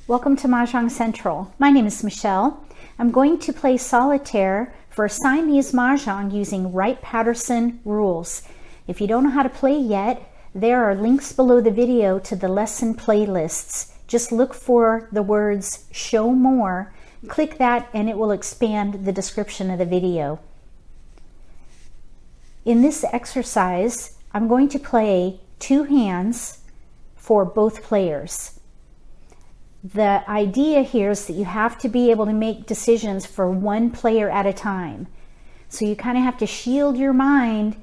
Welcome to Mah Jongg Central. My name is Michelle. I'm going to play solitaire for Siamese Mah Jongg using Wright-Patterson rules. If you don't know how to play yet, there are links below the video to the lesson playlists. Just look for the words "show more," click that, and it will expand the description of the video. In this exercise, I'm going to play two hands for both players. The idea here is that you have to be able to make decisions for one player at a time. So you kind of have to shield your mind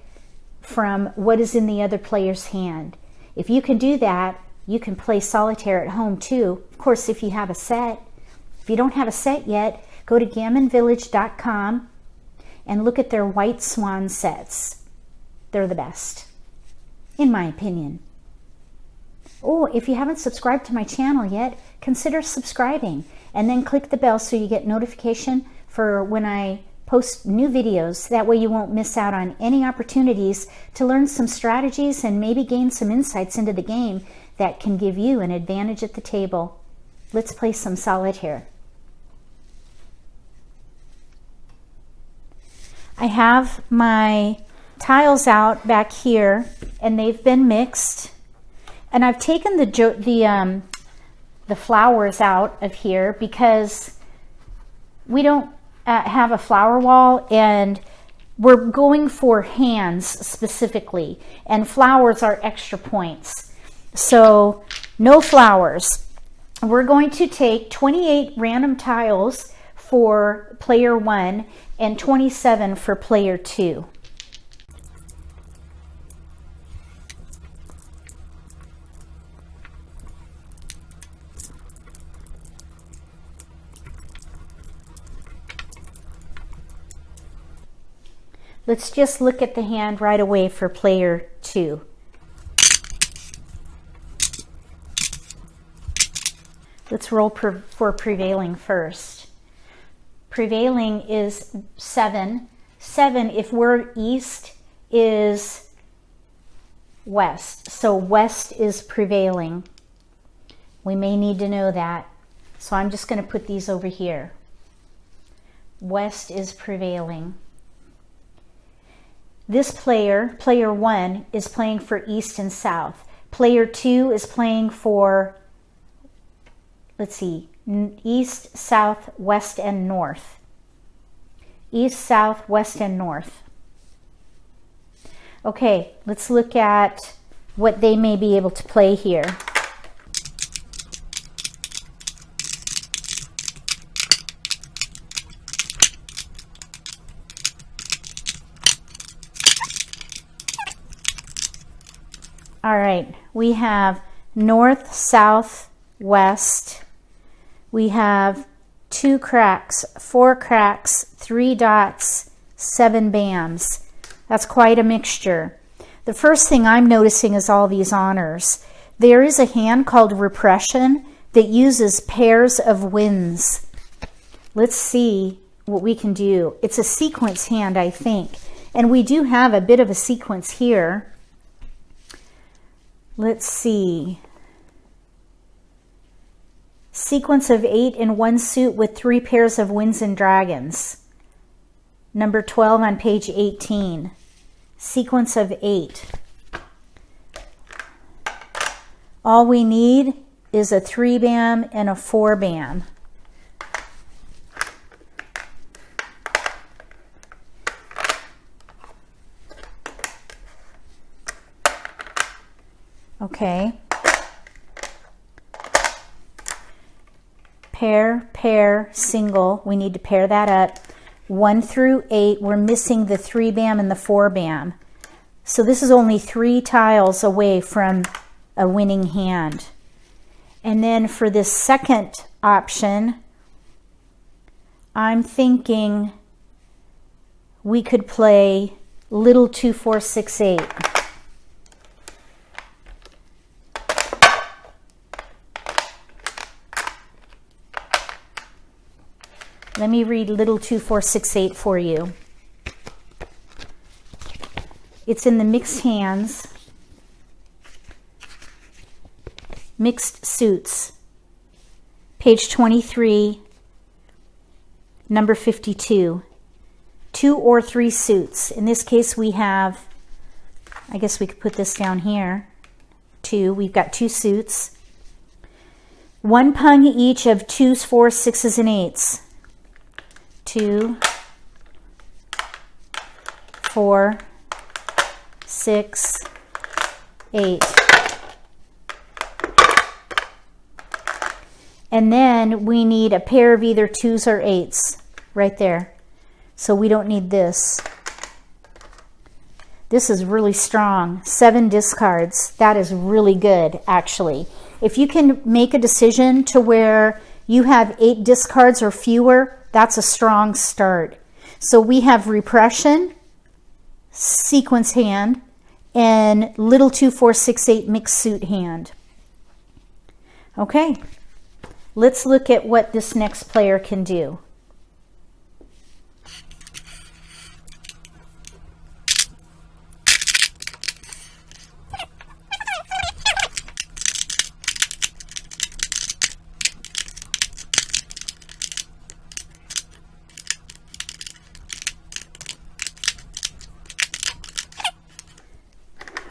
from what is in the other player's hand. If you can do that, you can play solitaire at home too. Of course, if you have a set. If you don't have a set yet, go to gammonvillage.com and look at their white swan sets. They're the best, in my opinion. Oh, if you haven't subscribed to my channel yet, consider subscribing and then click the bell so you get notification for when I post new videos. That way you won't miss out on any opportunities to learn some strategies and maybe gain some insights into the game that can give you an advantage at the table. Let's play some solitaire. I have my tiles out back here and they've been mixed. And I've taken the flowers out of here because we don't have a flower wall, and we're going for hands specifically, and flowers are extra points. So no flowers. We're going to take 28 random tiles for player 1 and 27 for player 2. Let's just look at the hand right away for player 2. Let's roll for prevailing first. Prevailing is 7. 7, if we're east, is west. So west is prevailing. We may need to know that. So I'm just going to put these over here. West is prevailing. This player, player 1, is playing for east and south. Player 2 is playing for, let's see, east, south, west, and north. East, south, west, and north. Okay, let's look at what they may be able to play here. All right, we have north, south, west. We have 2 cracks, 4 cracks, 3 dots, 7 bams. That's quite a mixture. The first thing I'm noticing is all these honors. There is a hand called repression that uses pairs of winds. Let's see what we can do. It's a sequence hand, I think. And we do have a bit of a sequence here. Let's see. Sequence of 8 in one suit with 3 pairs of winds and dragons. Number 12 on page 18. Sequence of 8. All we need is a 3 bam and a 4 bam. Okay. Pair, pair, single. We need to pair that up. 1 through 8, we're missing the 3 bam and the 4 bam. So this is only 3 tiles away from a winning hand. And then for this second option, I'm thinking we could play little 2, 4, 6, 8. Let me read little 2, 4, 6, 8 for you. It's in the mixed hands. Mixed suits. Page 23, number 52. 2 or 3 suits. In this case we have, I guess we could put this down here, 2. We've got 2 suits. 1 pung each of 2s, 4s, 6s, and 8s. 2, 4, 6, 8. And then we need a pair of either 2s or 8s right there. So we don't need this. This is really strong. 7 discards. That is really good, actually. If you can make a decision to where you have 8 discards or fewer, that's a strong start. So we have repression, sequence hand, and little 2, 4, 6, 8 mixed suit hand. Okay, let's look at what this next player can do.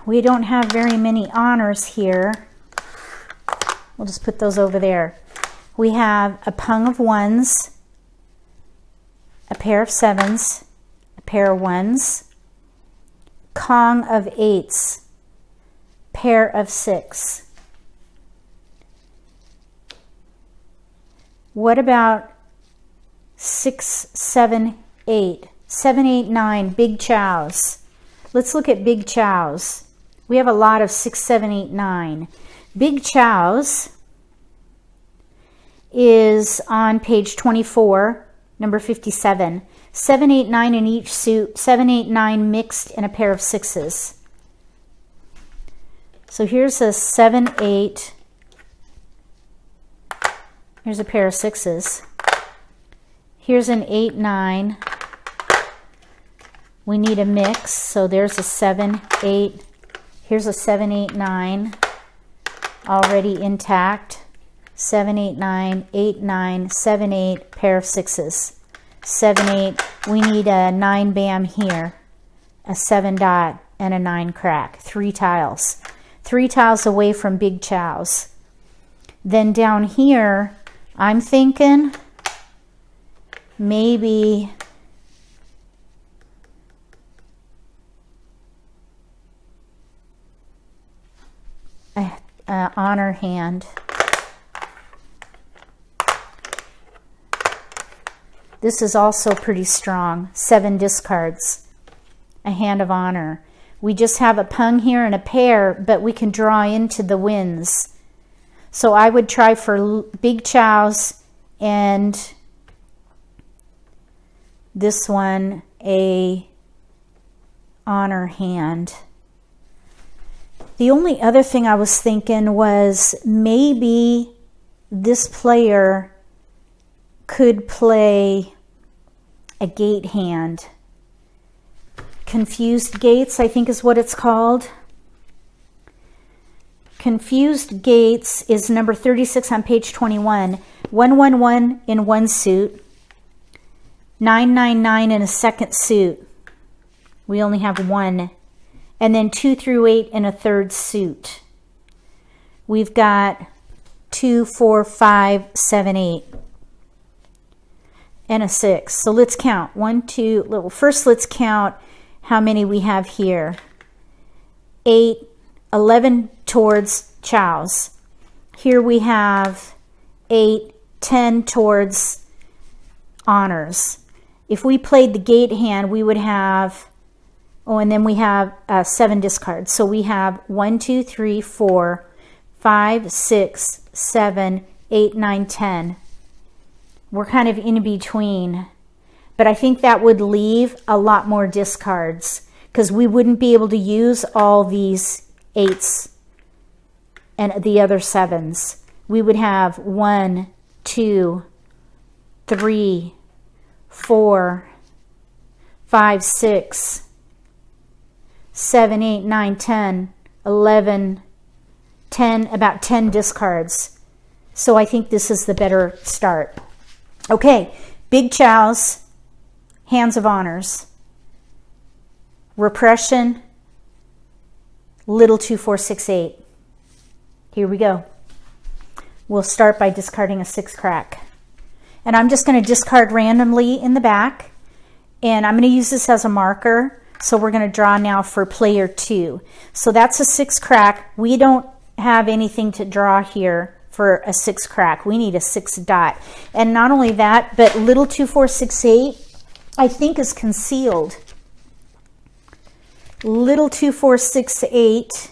We don't have very many honors here. We'll just put those over there. We have a pung of 1s, a pair of 7s, a pair of 1s, kong of 8s, pair of 6. What about 6, 7, 8? 7, 8, 9, big chows. Let's look at big chows. We have a lot of 6, 7, 8, 9. Big chows is on page 24, number 57. 7, 8, 9 in each suit. 7, 8, 9 mixed in a pair of 6s. So here's a 7, 8. Here's a pair of 6s. Here's an 8, 9. We need a mix, so there's a 7, 8. Here's a 7, 8, 9, already intact. 7, 8, 9, 8, 9, 7, 8, pair of 6s. 7, 8, we need a 9 bam here, a 7 dot, and a 9 crack. 3 tiles. 3 tiles away from big chows. Then down here, I'm thinking maybe honor hand. This is also pretty strong. 7 discards. A hand of honor. We just have a pung here and a pair, but we can draw into the wins. So I would try for big chows and this one a honor hand. The only other thing I was thinking was maybe this player could play a gate hand. Confused gates, I think is what it's called. Confused gates is number 36 on page 21. 111 in one suit. 999 in a second suit. We only have 1. And then 2 through 8 in a third suit. We've got 2, 4, 5, 7, 8. And a 6. So let's count. 1, 2, well, first let's count how many we have here. 8, 11 towards chows. Here we have 8, 10 towards honors. If we played the gate hand, we would have, oh, and then we have 7 discards. So we have 1, 2, 3, 4, 5, 6, 7, 8, 9, 10. We're kind of in between. But I think that would leave a lot more discards because we wouldn't be able to use all these 8s and the other 7s. We would have 1, 2, 3, 4, 5, 6, 7, 8, 9, 10, 11, 10, about 10 discards. So I think this is the better start. Okay, big chows, hands of honors, repression, little 2, 4, 6, 8. Here we go. We'll start by discarding a 6 crack. And I'm just going to discard randomly in the back. And I'm going to use this as a marker. So we're going to draw now for player 2. So that's a 6 crack. We don't have anything to draw here for a 6 crack. We need a 6 dot. And not only that, but little 2, 4, 6, 8, I think is concealed. Little 2, 4, 6, 8.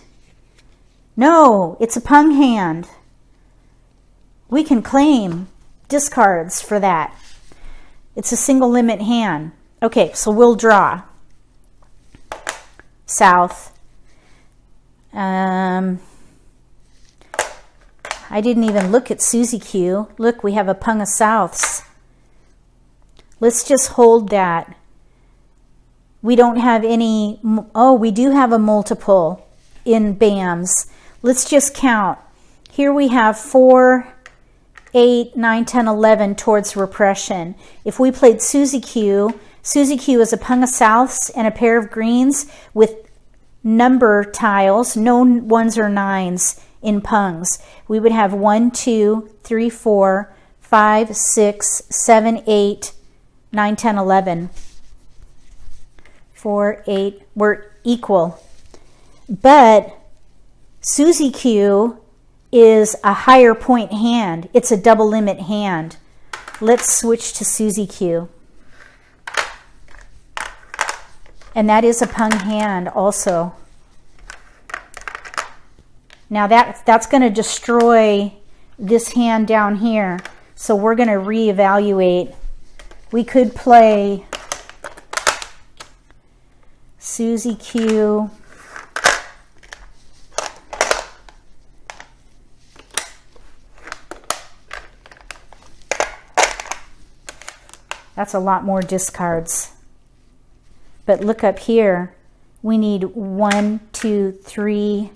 No, it's a pung hand. We can claim discards for that. It's a single limit hand. Okay, so we'll draw. South. I didn't even look at Susie Q. Look, we have a pung of souths. Let's just hold that. We don't have any, oh, we do have a multiple in BAMs. Let's just count. Here we have 4, 8, 9, 10, 11 towards repression. If we played Susie Q is a pung of souths and a pair of greens with number tiles, no 1s or 9s in pungs. We would have 1, 2, 3, 4, 5, 6, 7, 8, 9, 10, 11. 4, 8, we're equal. But Susie Q is a higher point hand. It's a double limit hand. Let's switch to Susie Q. And that is a pung hand also. Now that's going to destroy this hand down here. So we're going to reevaluate. We could play Susie Q. That's a lot more discards. But look up here. We need 1, 2, 3.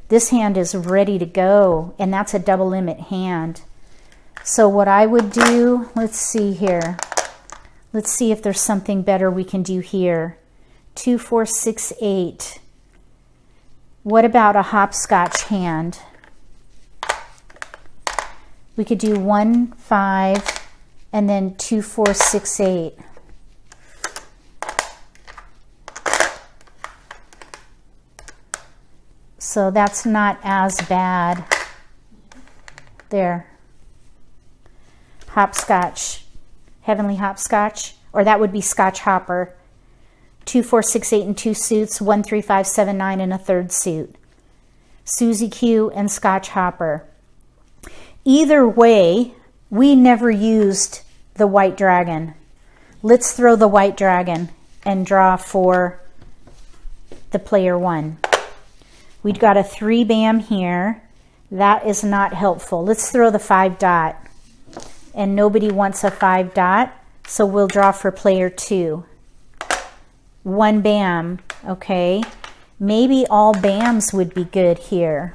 This hand is ready to go, and that's a double limit hand. So what I would do, let's see here. Let's see if there's something better we can do here. 2, 4, 6, 8. What about a hopscotch hand? We could do 1, 5, and then 2, 4, 6, 8. So that's not as bad. There. Hopscotch. Heavenly hopscotch. Or that would be Scotch hopper. 2, 4, 6, 8 and 2 suits. 1, 3, 5, 7, 9 and a third suit. Susie Q and Scotch hopper. Either way, we never used the white dragon. Let's throw the white dragon and draw for the player 1. We've got a 3 BAM here. That is not helpful. Let's throw the 5 dot. And nobody wants a 5 dot, so we'll draw for player 2. 1 BAM, okay. Maybe all BAMs would be good here.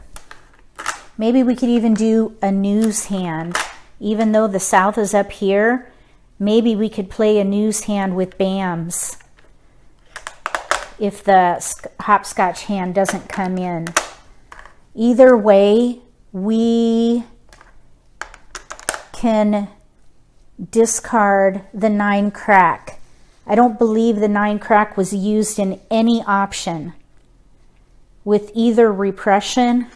Maybe we could even do a news hand. Even though the south is up here, maybe we could play a news hand with BAMs if the hopscotch hand doesn't come in. Either way, we can discard the 9 crack. I don't believe the 9 crack was used in any option with either repression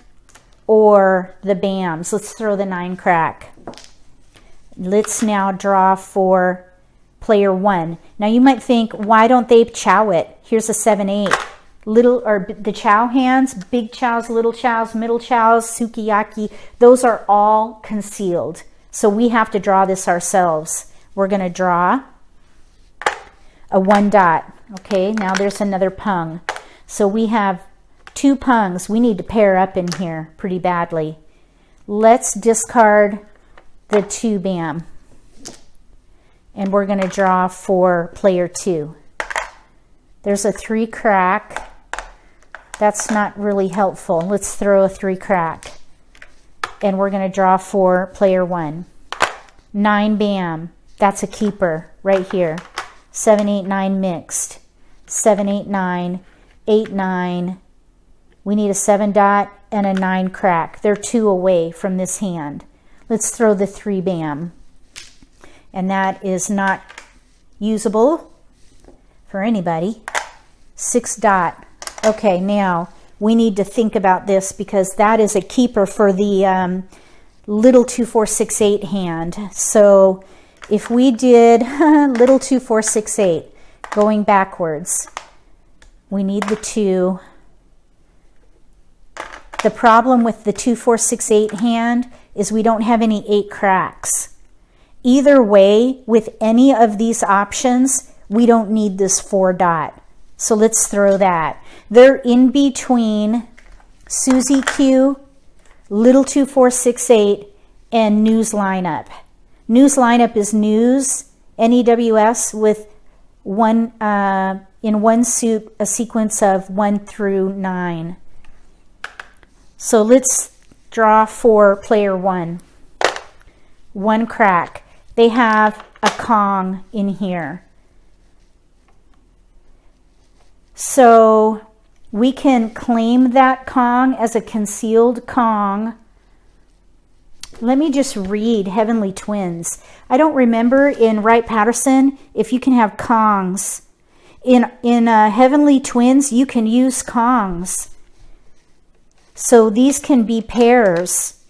or the BAMs. Let's throw the 9 crack. Let's now draw for player 1. Now you might think, why don't they chow it? Here's a 7, 8. Little, or the chow hands, big chows, little chows, middle chows, sukiyaki, those are all concealed. So we have to draw this ourselves. We're going to draw a 1 dot. Okay, now there's another pung. So we have 2 pungs. We need to pair up in here pretty badly. Let's discard the 2 BAM. And we're going to draw for player 2. There's a 3 crack. That's not really helpful. Let's throw a 3 crack. and we're going to draw for player 1. 9 bam, that's a keeper right here. 7, 8, 9 mixed. 7, 8, 9, 8, 9. We need a 7 dot and a 9 crack. They're 2 away from this hand. Let's throw the 3 bam. And that is not usable for anybody. 6 dot. Okay, now we need to think about this because that is a keeper for the little 2, 4, 6, 8 hand. So if we did little 2, 4, 6, 8, going backwards, we need the 2. The problem with the 2, 4, 6, 8 hand is we don't have any 8 cracks. Either way, with any of these options, we don't need this 4 dot. So let's throw that. They're in between Susie Q, little 2, 4, 6, 8, and news lineup. News lineup is news, N-E-W-S, with one in one suit, a sequence of 1 through 9. So let's draw for player 1. 1 crack. They have a Kong in here. So we can claim that Kong as a concealed Kong. Let me just read Heavenly Twins. I don't remember in Wright-Patterson if you can have Kongs. In Heavenly Twins, you can use Kongs. So these can be pairs.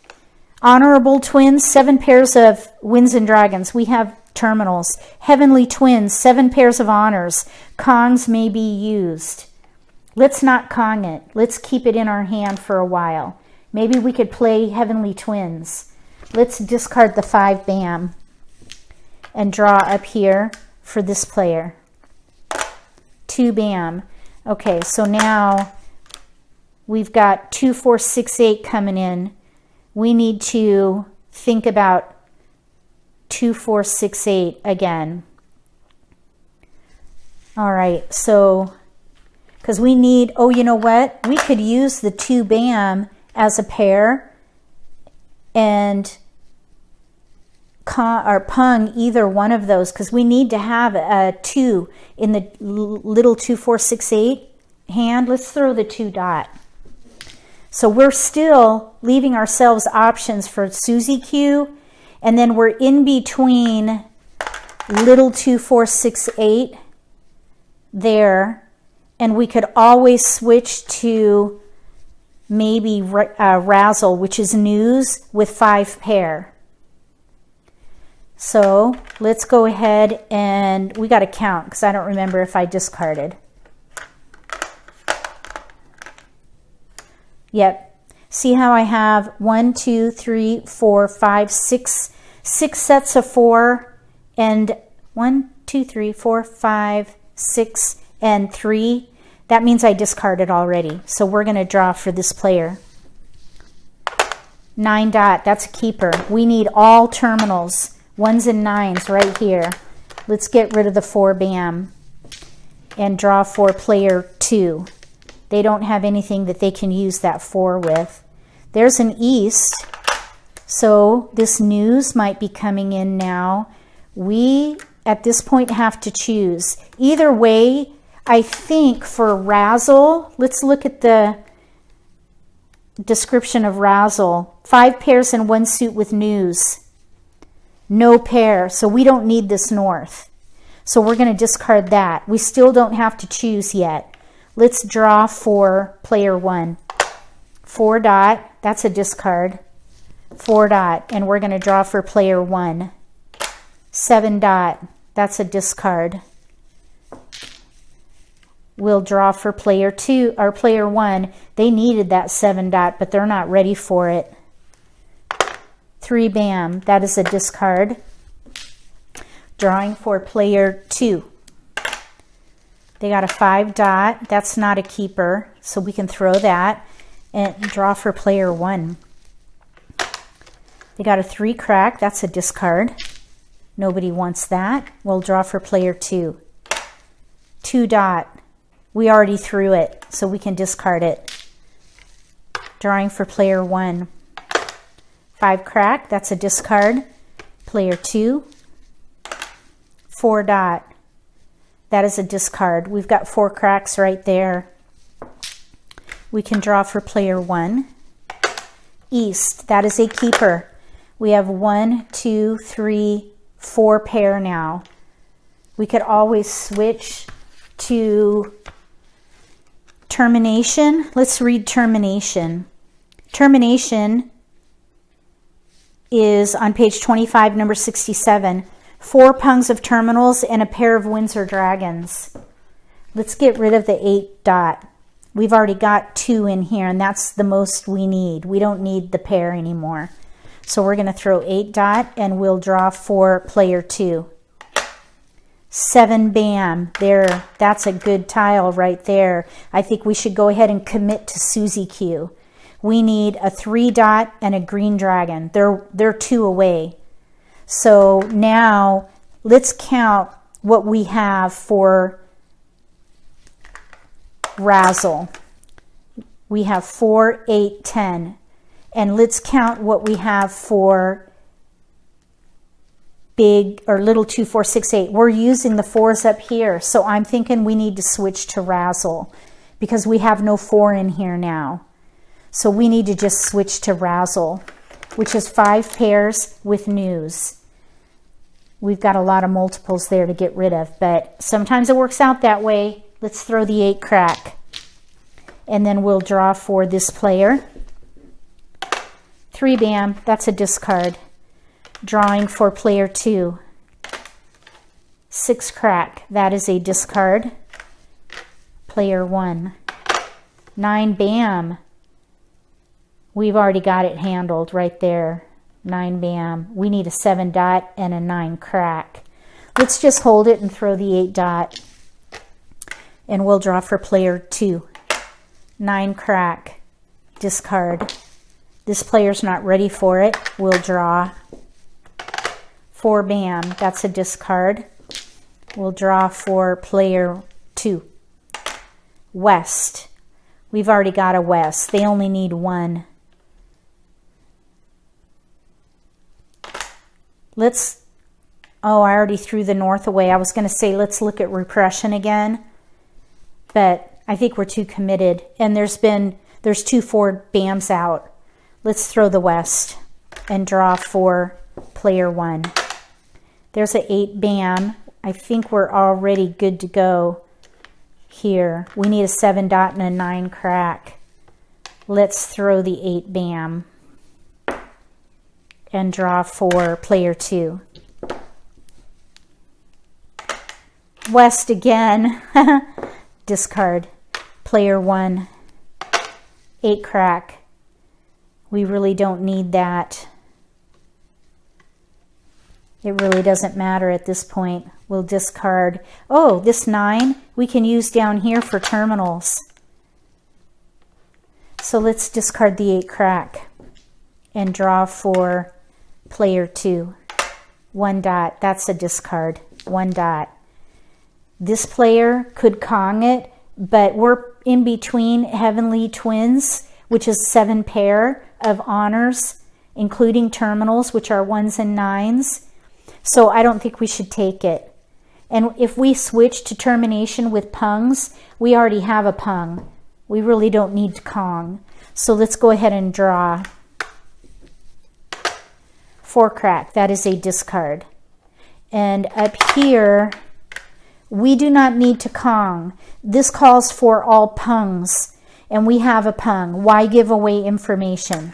Honorable Twins, 7 pairs of Winds and Dragons. We have terminals. Heavenly Twins, 7 pairs of honors. Kongs may be used. Let's not Kong it. Let's keep it in our hand for a while. Maybe we could play Heavenly Twins. Let's discard the 5 bam and draw up here for this player. 2 bam. Okay, so now we've got 2, 4, 6, 8 coming in. We need to think about 2, 4, 6, 8 again. All right, so because we need, oh, you know what? We could use the 2 bam as a pair and or pung either one of those because we need to have a 2 in the little 2, 4, 6, 8 hand. Let's throw the 2 dot. So we're still leaving ourselves options for Susie Q, and then we're in between little 2, 4, 6, 8 there, and we could always switch to maybe Razzle, which is news with 5 pair. So let's go ahead and we got to count because I don't remember if I discarded. Yep. See how I have 1, 2, 3, 4, 5, 6 sets of 4 and 1, 2, 3, 4, 5, 6 and 3. That means I discarded already. So we're going to draw for this player. 9 dot, that's a keeper. We need all terminals, 1s and 9s right here. Let's get rid of the 4 bam and draw for player 2. They don't have anything that they can use that 4 with. There's an east, so this news might be coming in now. We, at this point, have to choose. Either way, I think for Razzle, let's look at the description of Razzle. 5 pairs and 1 suit with news. No pair, so we don't need this north. So we're going to discard that. We still don't have to choose yet. Let's draw for player 1. 4 dot, that's a discard. 4 dot, and we're going to draw for player 1. 7 dot, that's a discard. We'll draw for player 2 or player 1. They needed that 7 dot, but they're not ready for it. 3 bam, that is a discard. Drawing for player 2. They got a 5 dot. That's not a keeper, so we can throw that and draw for player 1. They got a 3 crack. That's a discard. Nobody wants that. We'll draw for player 2. 2 dot. We already threw it, so we can discard it. Drawing for player 1. 5 crack, that's a discard. Player 2. 4 dot, that is a discard. We've got 4 cracks right there. We can draw for player 1. East, that is a keeper. We have 1, 2, 3, 4 pair now. We could always switch to termination. Let's read termination. Termination is on page 25, number 67. 4 pungs of terminals and a pair of Windsor dragons. Let's get rid of the 8 dot. We've already got 2 in here, and that's the most we need. We don't need the pair anymore. So we're going to throw 8 dot, and we'll draw for player 2. 7 bam. There, that's a good tile right there. I think we should go ahead and commit to Susie Q. We need a 3 dot and a green dragon. They're 2 away. So now let's count what we have for razzle. We have 4, 8, 10. And let's count what we have for big or little 2, 4, 6, 8. We're using the 4s up here. So I'm thinking we need to switch to razzle because we have no 4 in here now. So we need to just switch to razzle, which is 5 pairs with news. We've got a lot of multiples there to get rid of, but sometimes it works out that way. Let's throw the 8 crack. And then we'll draw for this player. 3 bam, that's a discard. Drawing for player 2. 6 crack, that is a discard. Player 1. 9 bam. We've already got it handled right there. 9 bam. We need a 7 dot and a 9 crack. Let's just hold it and throw the 8 dot. And we'll draw for player 2. 9 crack. Discard. This player's not ready for it. We'll draw. 4 bam. That's a discard. We'll draw for player 2. West. We've already got a west. They only need 1. I already threw the north away. I was going to say let's look at repression again, but I think we're too committed. And there's 2 4 bams out. Let's throw the west and draw for player 1. There's an 8 bam. I think we're already good to go here. We need a 7 dot and a 9 crack. Let's throw the 8 bam and draw for player 2. West again. Discard. Player 1. 8 crack. We really don't need that. It really doesn't matter at this point. We'll discard. Oh, this 9 we can use down here for terminals. So let's discard the 8 crack and draw for player 2. 1 dot. That's a discard. 1 dot. This player could Kong it, but we're in between Heavenly Twins, which is 7 pair of honors, including terminals, which are 1s and 9s. So I don't think we should take it. And if we switch to termination with pungs, we already have a pung. We really don't need to Kong. So let's go ahead and draw. 4 crack, that is a discard. And up here, we do not need to Kong. This calls for all pungs, and we have a pung. Why give away information?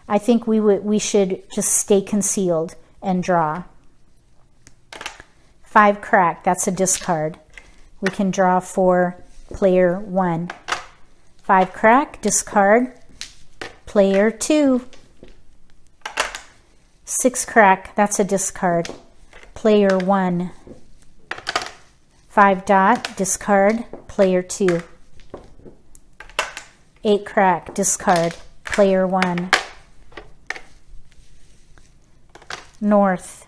I think we should just stay concealed and draw. 5 crack, that's a discard. We can draw for player 1. 5 crack, discard. Player 2. 6 crack, that's a discard. Player 1. 5 dot, discard. Player 2. 8 crack, discard. Player 1. North,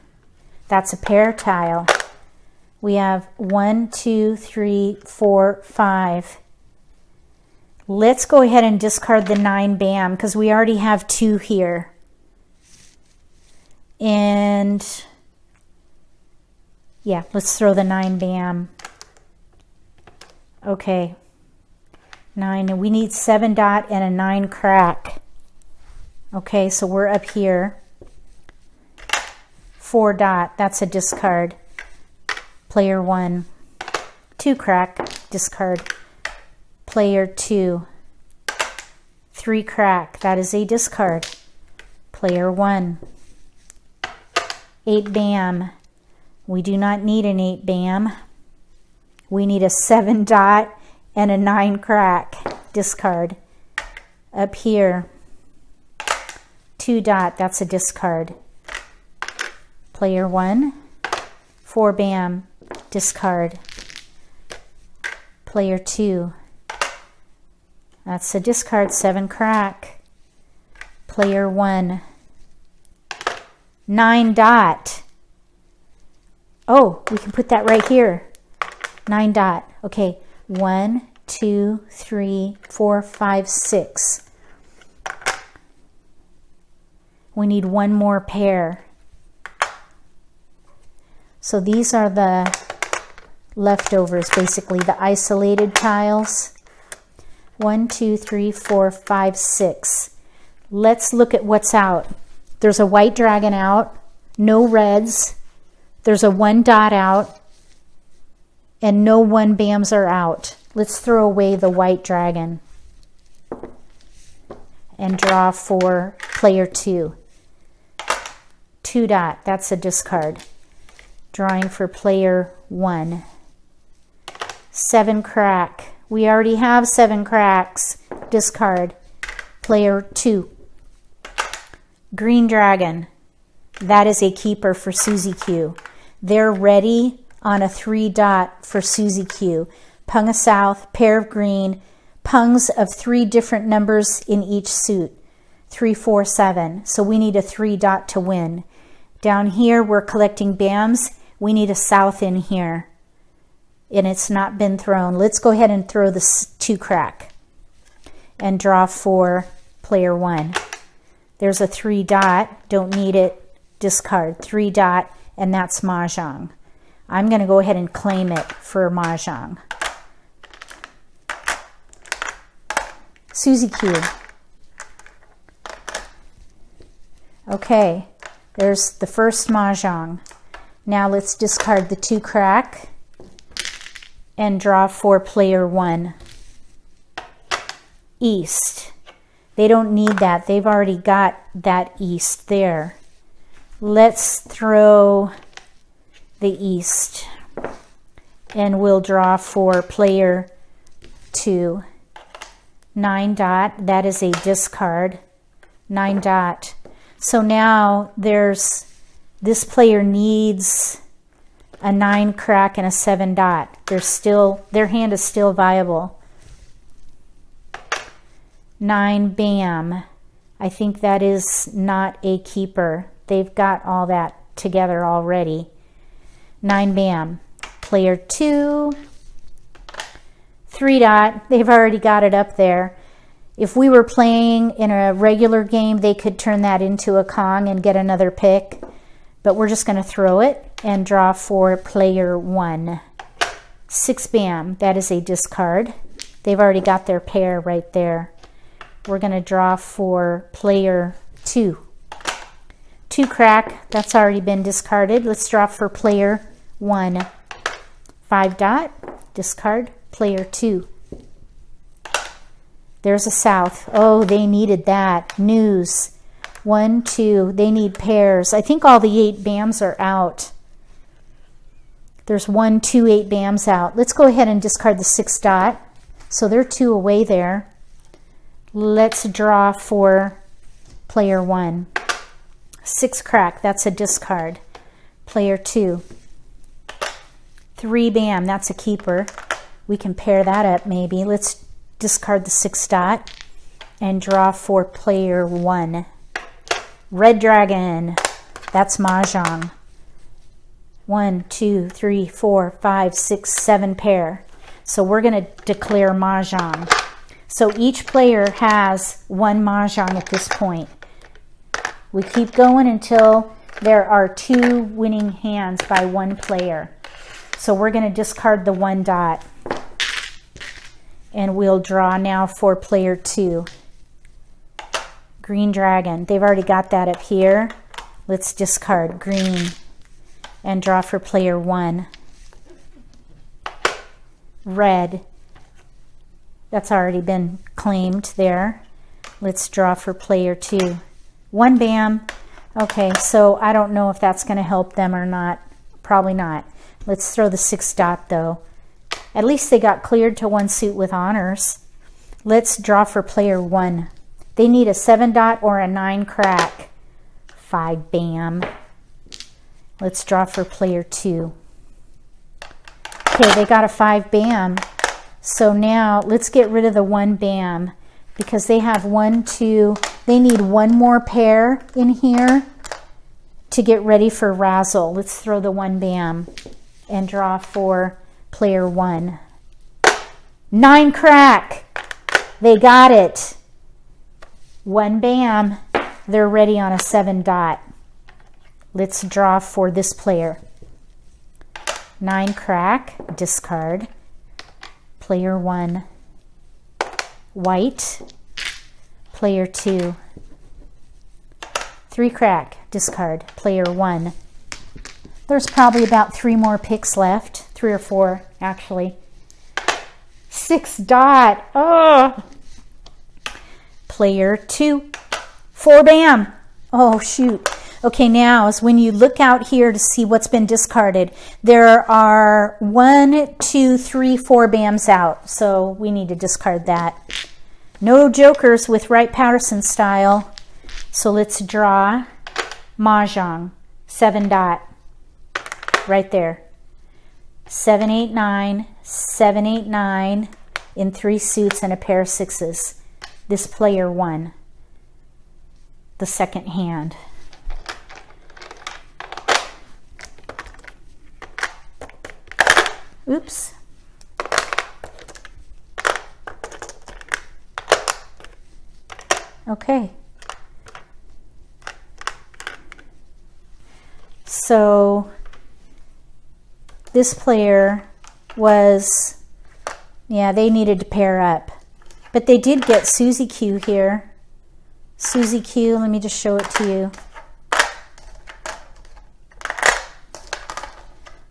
that's a pair tile. We have 1, 2, 3, 4, 5. Let's go ahead and discard the 9 bam because we already have 2 here. And yeah, let's throw the 9 bam. Okay, 9, and we need 7 dot and a 9 crack. Okay, so we're up here. 4 dot, that's a discard. Player 1. 2 crack, discard. Player 2. 3 crack, that is a discard. Player 1. 8 bam. We do not need an 8 bam. We need a 7 dot and a 9 crack, discard. Up here, 2 dot, that's a discard. Player 1. 4 bam, discard. Player 2. That's a discard, 7 crack. Player 1. 9 dot. Oh, we can put that right here. 9 dot. Okay, 1, 2, 3, 4, 5, 6. We need one more pair. So these are the leftovers, basically the isolated tiles. 1, 2, 3, 4, 5, 6. Let's look at what's out. There's a white dragon out, no reds. There's a 1 dot out, and no 1 bams are out. Let's throw away the white dragon and draw for player 2. 2 dot, that's a discard. Drawing for player 1. 7 crack. We already have 7 cracks. Discard. Player 2. Green dragon. That is a keeper for Susie Q. They're ready on a 3 dot for Susie Q. Pung of south, pair of green, pungs of 3 different numbers in each suit. 3, 4, 7. So we need a 3 dot to win. Down here we're collecting bams. We need a south in here. And it's not been thrown. Let's go ahead and throw this 2 crack and draw for player 1. There's a 3 dot, don't need it, discard. 3 dot, and that's Mah Jongg. I'm going to go ahead and claim it for Mah Jongg. Susie Q. Okay, there's the first Mah Jongg. Now let's discard the 2 crack and draw for player 1. East. They don't need that. They've already got that east there. Let's throw the east. And we'll draw for player 2. 9 dot. That is a discard. 9 dot. So now there's, this player needs a 9 crack and a 7 dot. Their hand is still viable. 9 bam. I think that is not a keeper. They've got all that together already. 9 bam. Player 2. 3 dot. They've already got it up there. If we were playing in a regular game, they could turn that into a Kong and get another pick. But we're just going to throw it and draw for player 1. 6 bam. That is a discard. They've already got their pair right there. We're going to draw for player 2. 2 crack. That's already been discarded. Let's draw for player 1. 5 dot. Discard. Player 2. There's a south. Oh, they needed that. News. 1, 2. They need pairs. I think all the 8 bams are out. There's 1, 2, 8 bams out. Let's go ahead and discard the 6 dot. So they're 2 away there. Let's draw for player 1. 6 crack. That's a discard. Player 2. 3 bam. That's a keeper. We can pair that up maybe. Let's discard the 6 dot and draw for player 1. Red dragon. That's Mah Jongg. 1, 2, 3, 4, 5, 6, 7 pair. So we're going to declare Mah Jongg. So each player has 1 Mah Jongg at this point. We keep going until there are 2 winning hands by one player. So we're going to discard the 1 dot. And we'll draw now for player 2. Green dragon. They've already got that up here. Let's discard green and draw for player 1. Red. That's already been claimed there. Let's draw for player 2. 1 bam. Okay, so I don't know if that's going to help them or not. Probably not. Let's throw the 6 dot though. At least they got cleared to 1 suit with honors. Let's draw for player 1. They need a 7 dot or a 9 crack. 5 bam. Let's draw for player 2. Okay, they got a 5 bam. So now let's get rid of the 1 bam because they have 1, 2. They need 1 more pair in here to get ready for razzle. Let's throw the 1 bam and draw for player 1. 9 crack. They got it. 1 bam. They're ready on a 7 dot. Let's draw for this player. 9 crack. Discard. Player 1. White. Player 2. 3 crack. Discard. Player 1. There's probably about 3 more picks left. 3 or 4 actually. 6 dot. Oh. Player 2. 4 bam. Oh shoot. Okay, now is when you look out here to see what's been discarded. There are 1, 2, 3, 4 bams out. So we need to discard that. No jokers with Wright-Patterson style. So let's draw Mah Jongg. 7 dot. Right there. 7, 8, 9. 7, 8, 9 in 3 suits and a pair of 6s. This player 1. The second hand. Oops. Okay. So this player was, yeah, they needed to pair up. But they did get Susie Q here. Susie Q, let me just show it to you.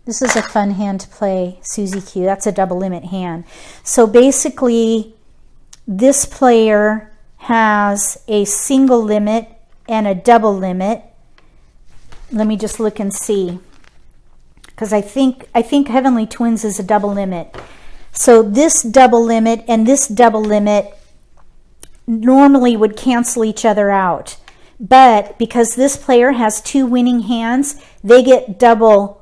This is a fun hand to play, Susie Q. That's a double limit hand. So basically, this player has a single limit and a double limit. Let me just look and see. Because I think Heavenly Twins is a double limit. So this double limit and this double limit normally would cancel each other out. But because this player has 2 winning hands, they get double.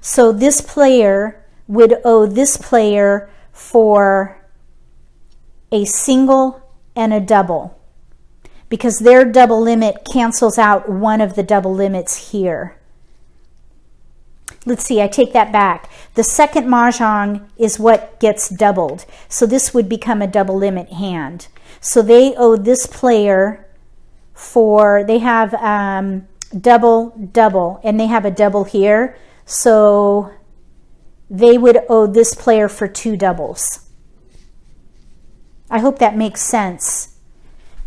So this player would owe this player for a single and a double because their double limit cancels out one of the double limits here. Let's see, I take that back. The second Mah Jongg is what gets doubled. So this would become a double limit hand. So they owe this player for, they have double, and they have a double here. So they would owe this player for 2 doubles. I hope that makes sense.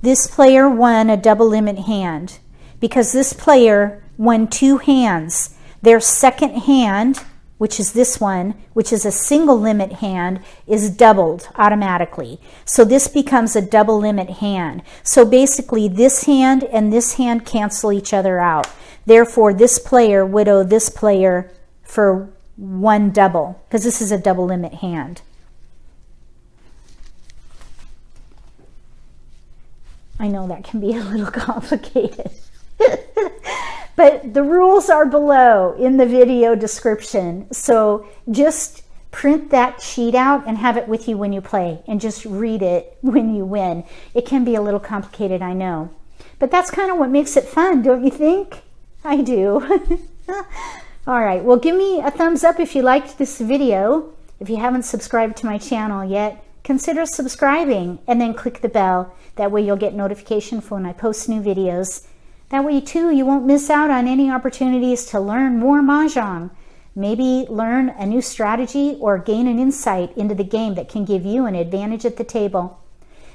This player won a double limit hand because this player won 2 hands. Their second hand, which is this one, which is a single limit hand, is doubled automatically. So this becomes a double limit hand. So basically this hand and this hand cancel each other out. Therefore, this player would owe this player for 1 double because this is a double limit hand. I know that can be a little complicated. But the rules are below in the video description. So just print that sheet out and have it with you when you play and just read it when you win. It can be a little complicated, I know. But that's kind of what makes it fun, don't you think? I do. All right, well, give me a thumbs up if you liked this video. If you haven't subscribed to my channel yet, consider subscribing and then click the bell. That way you'll get notification for when I post new videos. That way too, you won't miss out on any opportunities to learn more Mah Jongg. Maybe learn a new strategy or gain an insight into the game that can give you an advantage at the table.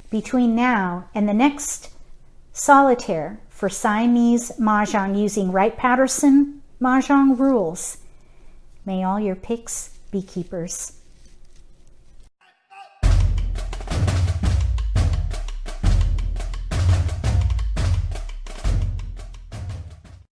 Between now and the next solitaire for Siamese Mah Jongg using Wright-Patterson Mah Jongg rules, may all your picks be keepers.